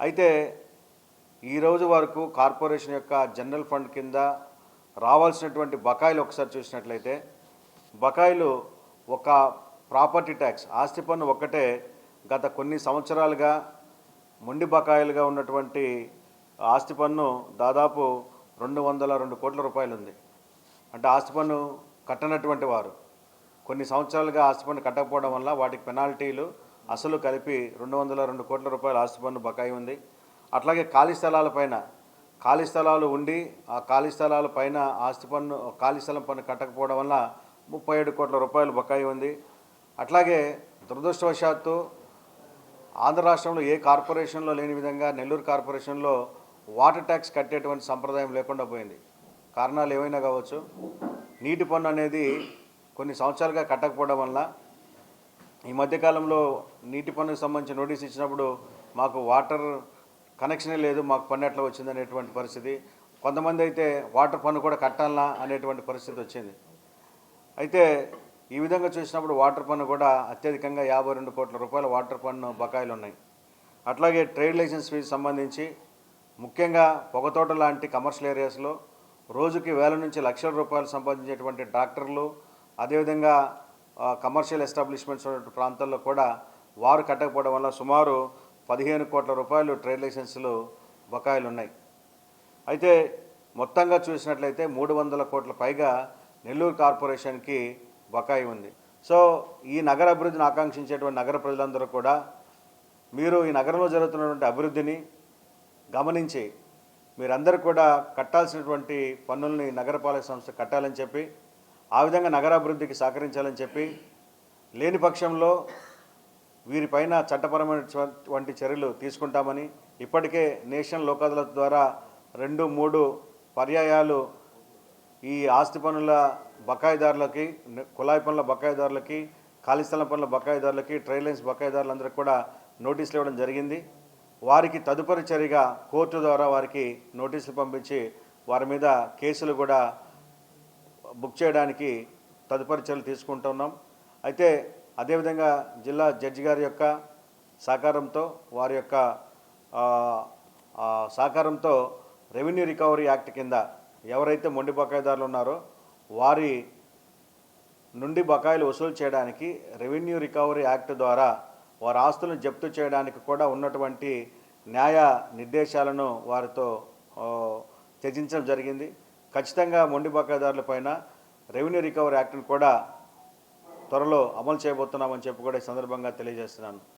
అయితే ఈరోజు వరకు కార్పొరేషన్ యొక్క జనరల్ ఫండ్ కింద రావాల్సినటువంటి బకాయిలు ఒకసారి చూసినట్లయితే బకాయిలు ఒక ప్రాపర్టీ ట్యాక్స్ ఆస్తి పన్ను ఒక్కటే గత కొన్ని సంవత్సరాలుగా మొండి బకాయిలుగా ఉన్నటువంటి ఆస్తి పన్ను దాదాపు 202 కోట్ల రూపాయలు ఉంది. అంటే ఆస్తి పన్ను కట్టనటువంటి వారు కొన్ని సంవత్సరాలుగా ఆస్తి పన్ను కట్టకపోవడం వల్ల వాటికి పెనాల్టీలు అసలు కలిపి 202 కోట్ల రూపాయల ఆస్తి పన్ను బకాయి ఉంది. అట్లాగే ఖాళీ స్థలాలు ఉండి ఆ ఖాళీ స్థలాల పైన ఆస్తి పన్ను ఖాళీ స్థలం పన్ను కట్టకపోవడం వల్ల 37 కోట్ల రూపాయలు బకాయి ఉంది. అట్లాగే దురదృష్టవశాత్తు ఆంధ్ర రాష్ట్రంలో ఏ కార్పొరేషన్లో లేని విధంగా నెల్లూరు కార్పొరేషన్లో వాటర్ ట్యాక్స్ కట్టేటువంటి సంప్రదాయం లేకుండా పోయింది. కారణాలు ఏమైనా కావచ్చు. నీటి పన్ను అనేది కొన్ని సంవత్సరాలుగా కట్టకపోవడం వల్ల ఈ మధ్యకాలంలో నీటి పన్నుకు సంబంధించి నోటీస్ ఇచ్చినప్పుడు మాకు వాటర్ కనెక్షనే లేదు, మాకు పన్ను ఎట్లా వచ్చింది అనేటువంటి పరిస్థితి. కొంతమంది అయితే వాటర్ పన్ను కూడా కట్టాలా అనేటువంటి పరిస్థితి వచ్చింది. అయితే ఈ విధంగా చూసినప్పుడు వాటర్ పన్ను కూడా అత్యధికంగా 52 కోట్ల రూపాయల వాటర్ పన్ను బకాయిలు ఉన్నాయి. అట్లాగే ట్రేడ్ లైసెన్స్ ఫీజు సంబంధించి ముఖ్యంగా పొగతోట లాంటి కమర్షియల్ ఏరియాస్లో రోజుకి వేల నుంచి లక్షల రూపాయలు సంపాదించేటువంటి డాక్టర్లు, అదేవిధంగా కమర్షియల్ ఎస్టాబ్లిష్మెంట్స్ ఉన్న ప్రాంతాల్లో కూడా వారు కట్టకపోవడం వల్ల సుమారు 15 కోట్ల రూపాయలు ట్రేడ్ లైసెన్సులు బకాయిలు ఉన్నాయి. అయితే మొత్తంగా చూసినట్లయితే 300 కోట్ల పైగా నెల్లూరు కార్పొరేషన్కి బకాయి ఉంది. సో ఈ నగర అభివృద్ధిని ఆకాంక్షించేటువంటి నగర ప్రజలందరూ కూడా మీరు ఈ నగరంలో జరుగుతున్నటువంటి అభివృద్ధిని గమనించి మీరందరూ కూడా కట్టాల్సినటువంటి పన్నుల్ని నగరపాలక సంస్థ కట్టాలని చెప్పి, ఆ విధంగా నగరాభివృద్ధికి సహకరించాలని చెప్పి, లేని పక్షంలో వీరిపైన చట్టపరమైనటువంటి చర్యలు తీసుకుంటామని ఇప్పటికే నేషనల్ లోక్ అదాలత్ ద్వారా 2-3 పర్యాయాలు ఈ ఆస్తి పన్నుల బకాయిదారులకి, కుళాయి పన్నుల బకాయిదారులకి, ఖాళీ స్థలం పన్నుల బకాయిదారులకి, ట్రైల్ లైన్స్ బకాయిదారులందరికీ కూడా నోటీసులు ఇవ్వడం జరిగింది. వారికి తదుపరి చర్యగా కోర్టు ద్వారా వారికి నోటీసులు పంపించి వారి మీద కేసులు కూడా బుక్ చేయడానికి తదుపరి చర్యలు తీసుకుంటున్నాం. అయితే అదేవిధంగా జిల్లా జడ్జి గారి యొక్క సహకారంతో, వారి యొక్క సహకారంతో రెవెన్యూ రికవరీ యాక్ట్ కింద ఎవరైతే మొండి బకాయిదారులు ఉన్నారో వారి నుండి బకాయిలు వసూలు చేయడానికి రెవెన్యూ రికవరీ యాక్ట్ ద్వారా వారి ఆస్తులను జప్తు చేయడానికి కూడా ఉన్నటువంటి న్యాయ నిర్దేశాలను వారితో చర్చించడం జరిగింది. ఖచ్చితంగా మొండి బకాయిదారుల పైన రెవెన్యూ రికవరీ యాక్ట్ను కూడా త్వరలో అమలు చేయబోతున్నామని చెప్పి కూడా ఈ సందర్భంగా తెలియజేస్తున్నాను.